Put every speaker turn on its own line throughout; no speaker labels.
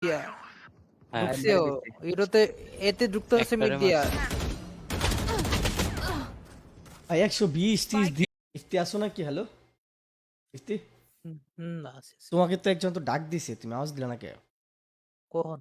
দিয়া
হ্যাঁ
ঢুকছেও ইউরোতে এতে ঢুকতে হচ্ছে মিড দিয়া
ভাই 120 30 ইফতি আসো নাকি? হ্যালো ইফতি,
না
তোমাকে তো একজন তো ডাক দিছে, তুমি আওয়াজ দিলা না কে?
কোন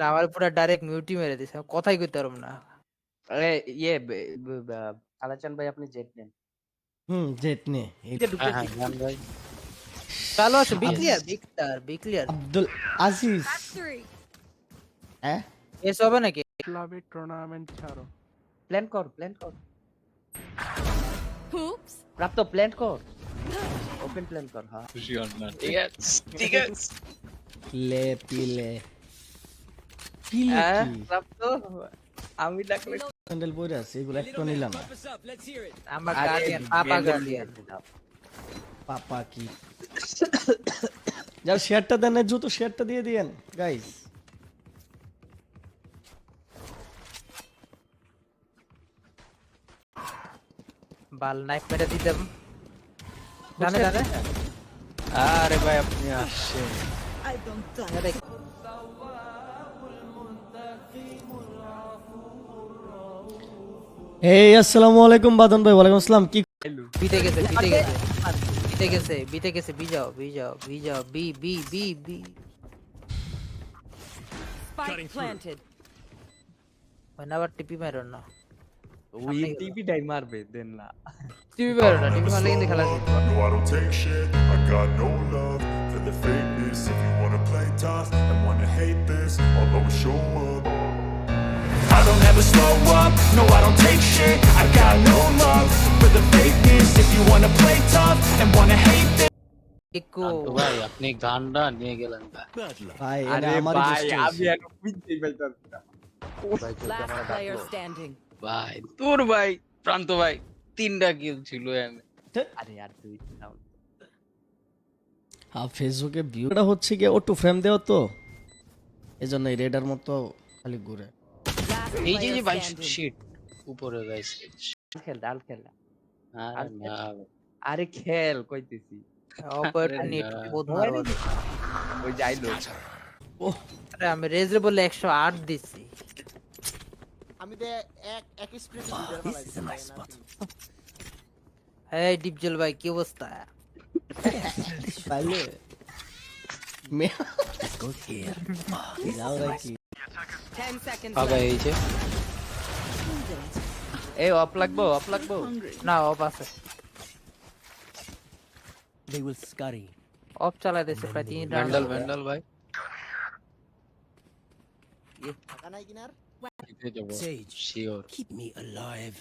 আমার পুরো ডাইরেক্ট মিউটি মেরে দিছে আমি কথাই কইতে পারব না
আরে ইয়ে আলাচান ভাই আপনি জেট নেন।
জেট নে।
হ্যাঁ হ্যাঁ জান ভাই।
চালু আছে বি ক্লিয়ার
আব্দুল আজিজ হ্যাঁ
এস হবে নাকি
ক্লাবে টুর্নামেন্ট ছাড়ো।
প্ল্যান কর প্রাপ্ত প্ল্যান কর, ওপেন প্ল্যান কর। হ্যাঁ ঠিক আছে
লে পিলে পিলে
হ্যাঁ
কি
প্রাপ্ত আমি ডাকলে
স্যান্ডেল পরে আছে, এগুলো একটা নিলাম না।
আমার গার্ডিয়ান পাপা গার্ডিয়ান
পাপা কি যাও শেয়ারটা দেন, জুতো শেয়ারটা দিয়ে দিয়েন গাইস।
বাল নাইফ মেরে দিতাম জানে
আরে ভাই আপনি আসছেন।
আরে
এই আসসালামু আলাইকুম বাদন ভাই। ওয়ালাইকুম আসসালাম। কি
বিতে গেছে বি যাও বি
Spike planted.
মানে আবার টিপি মারো না
ওই টিভি টাই মারবে দেন না।
টিপি মারো না টিপি মারলে কিন্তু খেলা শেষ।
No, I don't take shit. I got no love for the fakeness. If you wanna play tough and wanna hate this, I'll always show up. I don't ever slow up. No, I don't take shit. I got no love for the fakeness. If you wanna play tough and wanna hate this.
একটু
তো ভাই আপনি গানটা নিয়ে গেলেন
ভাই
আরে
এটা আমারই
ভাই
দোষ
আমি
হয়েছে।
এখন বুঝতেই পারতাম না।
Last player standing.
ভাই তোর ভাই প্রান্ত ভাই 3টা কিল ছিল এনে
আরে আর তুই নাও।
ফেসবুকে ভিউটা হচ্ছে কি অটো ফ্রেম দেওয়া তো, এজন্য এই রেডার মতো খালি ঘুরে।
Last
এই যে
player
ভাই
standing.
শিট উপরে গাইস
খেল
আরে না
আরে খেল কইতেছি
অপারেটর নেট বহুত মারো
ওই যাইলো।
আরে আমি রেজরে বলে 108 দিছি
আমি তো এক স্প্রিন্টে দুইবার ফেলাইছি।
এই ডিপজল ভাই কি অবস্থা
পাইলে যাও রাখি
10 seconds
পাগা
left.
এই যে
এই অফ লাগবো
না অফ আছে অফ চালাই দিছে প্রায় 3 রাউন্ড
ভ্যান্ডাল ভাই
টাকা নাই কিনার।
জিতে যাব sure
Keep me alive.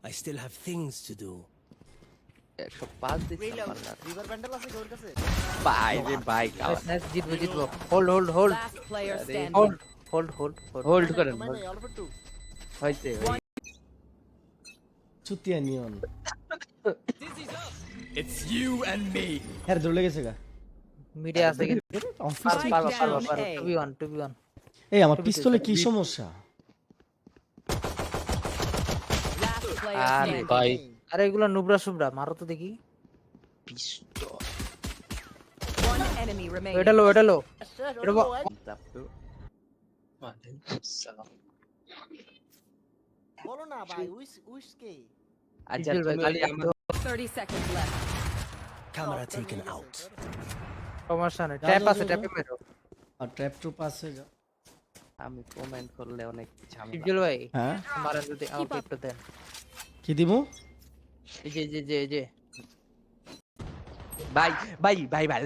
I still have things to do.
105 দিছি
রিভার ব্যান্ডেল আছে ওর কাছে?
ভাই রে ভাই
নাইস জিতবো hold
Last player standing.
Hold করেন
মানে অল্প একটু
হইছে
চুতিয়া নিয়ন
It's you and me.
হ্যাঁ ধরে গেছে গা
মিডিয়া আছে কিন্তু
office.
Spike down A.
2v1
এই আমার পিস্তলে কি সমস্যা?
Last player
আরে
standing.
ভাই
আরে এগুলো নুবরা সুবরা মারো তো দেখি
পিস্তল
One enemy remaining.
এটা লো
এটা
সালাম
বলো না ভাই উইস কে?
আচ্ছা
ডিপজল ভাই
তুমি
খালি
আমার
30 seconds left.
Camera taken out.
সমস্যা নেই ট্যাপ আছে ট্যাপে মেরো
আর ট্র্যাপ টু পাস হয়ে যাও।
আমি কমেন্ট করলে অনেক ঝামেলা।
ডিপজল ভাই
হ্যাঁ
মারা যদি আমাকে একটু দেন
কি দিমু?
এই যে
ভাই ভাই ভাই ভাই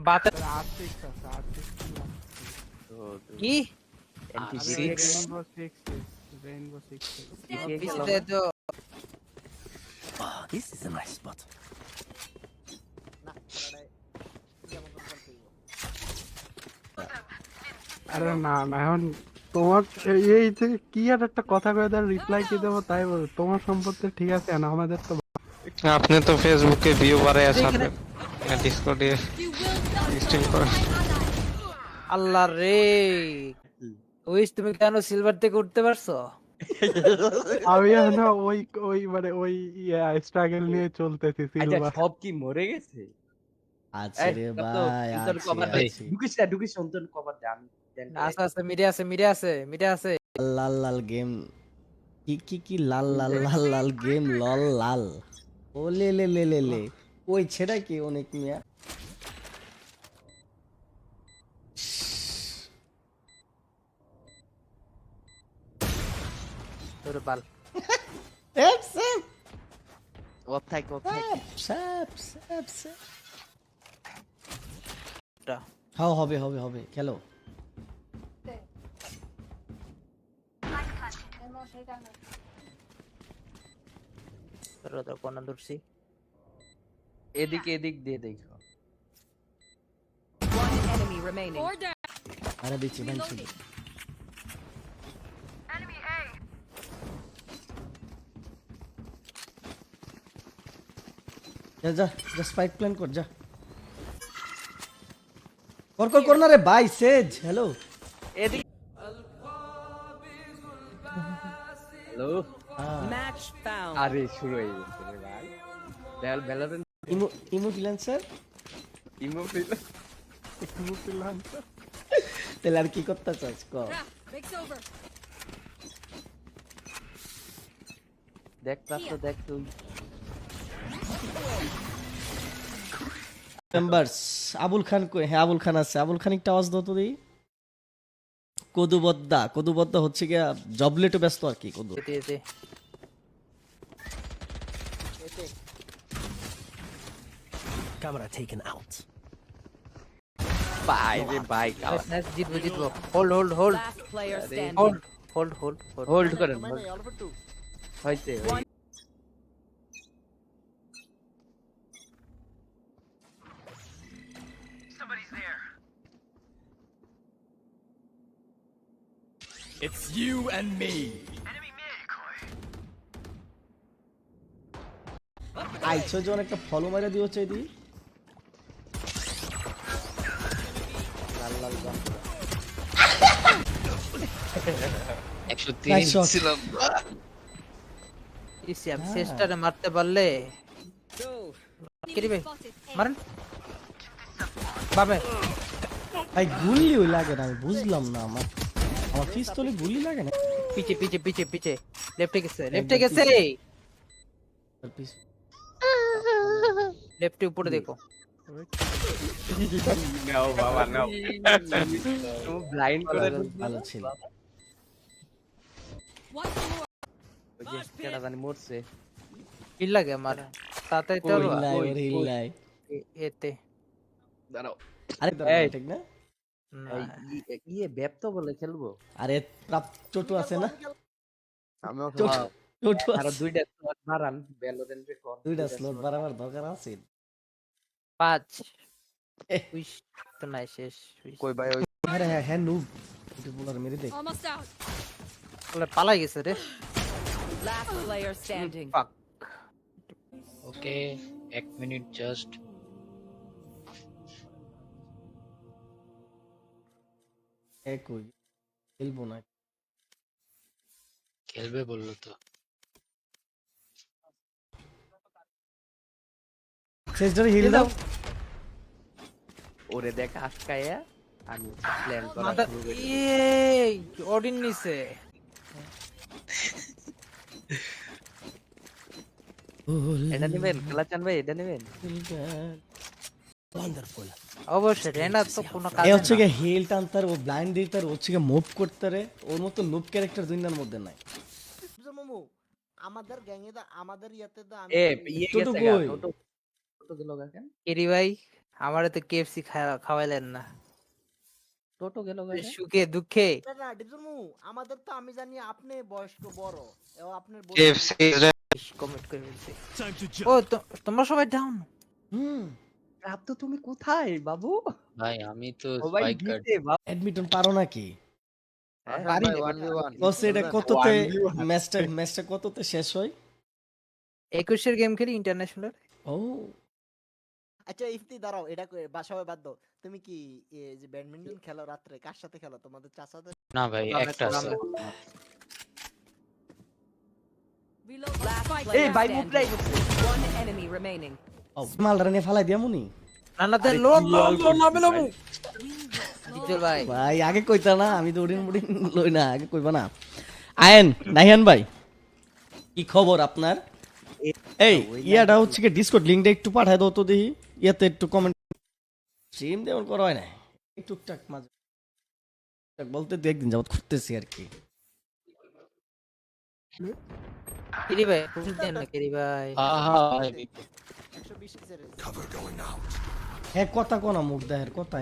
বাতে
R6 আছে, R6
কি
MP6
রেইনবো 6
পিছলে তো
This is a nice spot.
না ওটাই যেমন কোন করব।
আরে না এখন তোমার এই যে কি আর একটা কথা কয়ে দেন রিপ্লাই কি দেবো তাই বল। তোমার সম্পর্কে ঠিক আছে না, আমাদের তো
আপনি তো ফেসবুকে ভিউ বাড়ায় ছাড়বেন, ডিসকর্ডে স্ট্রিম করেন।
আল্লাহ রে ওইস তুমি কেন সিলভার থেকে উঠতে পারছো
আমি না ওই ওই মানে ওই স্ট্রাগল নিয়ে চলতেছি
আচ্ছা
সিলভার।
সব কি মরে গেছে?
আছে রে
প্রাপ্ত,
ভাই,
তোর
আছে
কভার দে।
আছে।
ঢুকিস অন্তর কভার দে আমি
আছে আছে মিডে আছে মিডে আছে
লাল লাল গেম, কি লাল লাল লাল লাল গেম লল লাল। ও লে লে লে লে লে, ওই ছেড়া কি অনেক মিয়া।
তোর বাল
স্যাপ স্যাপ
অফ থাক
স্যাপ স্যাপ স্যাপ।
টা
হ্যাঁ হবে হবে হবে, খেলো।
তোর কোন দূরছি
এদিক দিয়ে দেখো।
One enemy remaining.
আরে দিচ্ছি ভাঙছি। যা যা যা স্পাইক প্ল্যান কর, যা কর না রে ভাই। Says hello,
hello
Match found.
আরে শুরু হয়ে গেছে রে ভাই। Valorant
emo freelancer.
Emo feel
তাহলে আর কি করতে চাস ক?
দেখ প্রাপ্ত দেখ তুই।
মেম্বার্স আবুল খান কই? হ্যাঁ আবুল খান আছে। আবুল খান একটা আওয়াজ দাও তো দেই। কদুবদ্দা হচ্ছে গিয়া জবলেটে ব্যস্ত আর কি। কদু
এতে
Camera taken out.
ভাই রে ভাই
জিতবো hold
Last player standing.
Hold
hold করেন
মানে অল্প একটু
হইছে
It's you and me.
আইছো জন একটা ফলো মাইরা দিও চাই দি।
লাল লাল গান
103
shot.
ছিলাম।
ইসিয়াম শেষটারে মারতে পারলে কিরি ভাই মারেন বাবে
ভাই গুলি ওই লাগে না, আমি বুঝলাম না। আমার পিস্তলে গুলি লাগে না।
পিছে লেফটে গেছে লেফটে উপরে দেখো
নাও বাবা নাও তুমি ব্লাইন্ড করে
ভালো ছিল।
ওই যে কেডা জানি মরছে
হিল লাগে আমার তাড়াতাড়ি তো
হিল্লাই
এতে
দাঁড়াও
আরে
এই।
ঠিক না?
ইয়ে ব্যাপ্ত বলে খেলবো
আরে চটু আছে না?
আমি
চটু
আর
আছে।
দুইটা স্লট মারান ভ্যালোরেন্ট কর
দুইটা স্লট বাড়াবার দরকার আছে।
5
এহ।
উইশ তো নাই শেষ
কই ভাই ওই
আরে হ্যাঁ হ্যাঁ নুব একটু বলার মেরে দেখ।
বলে পালাই গেছে রে
Last player standing.
Fuck.
ওকে 1 মিনিট জাস্ট।
কই খেলবো না?
খেলবে বললো তো।
শেষটারে হিল দাও।
ওরে দেখ আটকায়া আমি প্ল্যান করা
মাথা
শুরু করি
এই অডিন নিছে
এটা নেবেন খেলাচান ভাই এটা নেবেন
Wonderful.
অবশ্যই রেনা তো কোনো কাজ
এ হচ্ছে গিয়ে হিল টানতার, ও ব্লাইন্ড দিতার, ও হচ্ছে গিয়ে মুভ করতারে। ওর মতো নুব ক্যারেক্টার দুনিয়ার মধ্যে নাই।
মামু আমাদের গ্যাংয়ে দা আমাদের ইয়াতে দা আমি
এ ইয়ে
ছোট
গেছে
কই?
টোটো গেল কাকে
কিরি ভাই আমারে তো কেএফসি খাওয়াইলেন না
টোটো গেল কাকে
সুখে দুঃখে
না ডিজমু আমাদের তো আমি জানি আপনি বয়স্ক বড় এবং আপনার
KFC
কমেন্ট করে বলছি
Time to
ও
jump.
তোমরা সবাই ডাউন
হুম
প্রাপ্ত তুমি কোথায় বাবু
ভাই আমি তো
ও ভাই
স্পাইক কার্ড
দিতে বাবু
অ্যাডমিটন পারো নাকি?
পারি
বলছে এটা কততে ম্যাচটা কততে শেষ হয়?
21 এর গেম খেলি ইন্টারন্যাশনাল
ও
আচ্ছা ইফতি দাঁড়াও এটা বাসায় বাদ দাও তুমি কি যে ব্যাডমিন্টন খেলো রাত্রে কার সাথে খেলো তোমাদের চাচাদের
না ভাই একটা আছে।
Last
এই
player
ভাই মুভ ট্রাই
standing.
করছে।
One enemy remaining.
মালটা নিয়ে ফালাই দিয়া মুনি
রান্নাতে লোন নামে নামু ডিজল ভাই
ভাই আগে কইতা না, আমি তো উড়িন মুড়িন লই না, আগে কইবা না। আয়েন নাহিয়ান ভাই, কি খবর আপনার? এই ইয়াটা হচ্ছে কি ডিসকর্ড লিংকটা একটু পাঠায় দাও তো দেখি, ইয়াতে একটু কমেন্ট স্ট্রিম দেওয়ার করা হয় না টুকটাক মাঝে বলতে দু একদিন যাবত করতেছি আর কি।
কিরি ভাই ফুল দেন না কিরি ভাই
120 কিসের
হ্যাঁ কথা কোনা মুখ দেহের কথা